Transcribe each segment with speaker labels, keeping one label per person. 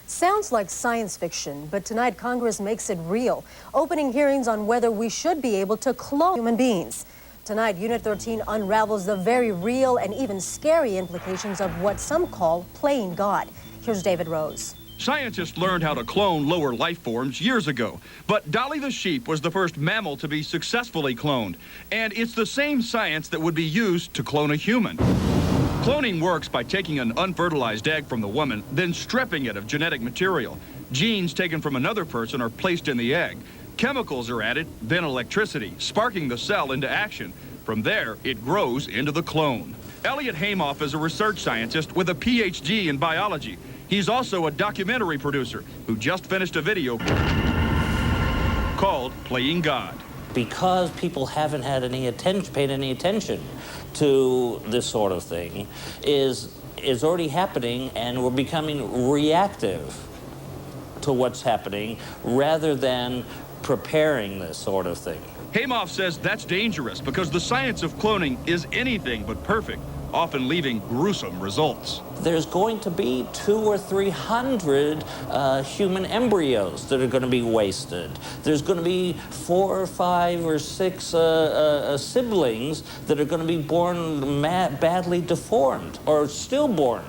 Speaker 1: Sounds like science fiction, but tonight Congress makes it real, opening hearings on whether we should be able to clone human beings. Tonight, Unit 13 unravels the very real and even scary implications of what some call playing God. Here's David Rose.
Speaker 2: Scientists learned how to clone lower life forms years ago, but Dolly the sheep was the first mammal to be successfully cloned, and it's the same science that would be used to clone a human. Cloning works by taking an unfertilized egg from the woman, then stripping it of genetic material. Genes taken from another person are placed in the egg. Chemicals are added, then electricity, sparking the cell into action. From there, it grows into the clone. Elliott Haimoff is a research scientist with a PhD in biology. He's also a documentary producer who just finished a video called Playing God.
Speaker 3: Because people haven't had paid any attention to this sort of thing, is already happening, and we're becoming reactive to what's happening rather than preparing this sort of thing.
Speaker 2: Haimoff says that's dangerous because the science of cloning is anything but perfect, often leaving gruesome results.
Speaker 3: There's going to be 200 or 300 human embryos that are going to be wasted. There's going to be 4 or 5 or 6 siblings that are going to be born badly deformed or stillborn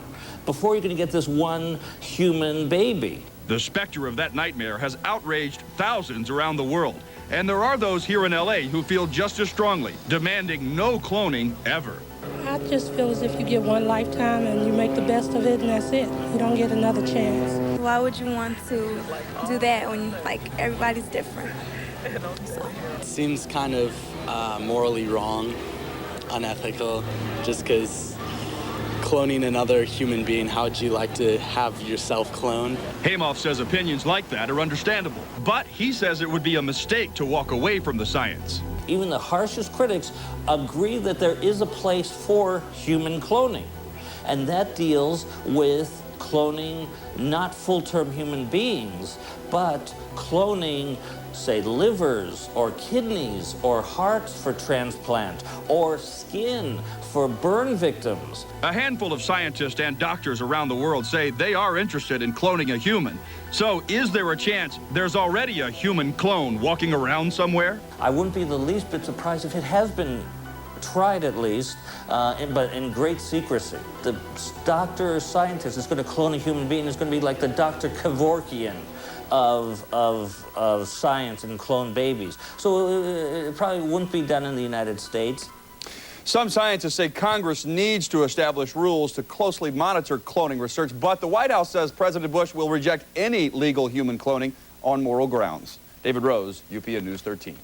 Speaker 3: before you're going to get this one human baby.
Speaker 2: The specter of that nightmare has outraged thousands around the world. And there are those here in LA who feel just as strongly, demanding no cloning ever.
Speaker 4: I just feel as if you get one lifetime and you make the best of it and that's it. You don't get another chance.
Speaker 5: Why would you want to do that when, everybody's different?
Speaker 6: It seems kind of morally wrong, unethical, just because cloning another human being, how would you like to have yourself cloned?
Speaker 2: Haimoff says opinions like that are understandable, but he says it would be a mistake to walk away from the science.
Speaker 3: Even the harshest critics agree that there is a place for human cloning, and that deals with cloning not full-term human beings, but cloning, say, livers or kidneys or hearts for transplant or skin for burn victims.
Speaker 2: A handful of scientists and doctors around the world say they are interested in cloning a human. So is there a chance there's already a human clone walking around somewhere?
Speaker 3: I wouldn't be the least bit surprised if it has been tried at least, but in great secrecy. The doctor or scientist is going to clone a human being is going to be like the Dr. Kevorkian of science and clone babies. So it probably wouldn't be done in the United States.
Speaker 7: Some scientists say Congress needs to establish rules to closely monitor cloning research, but the White House says President Bush will reject any legal human cloning on moral grounds. David Rose, UPN News 13.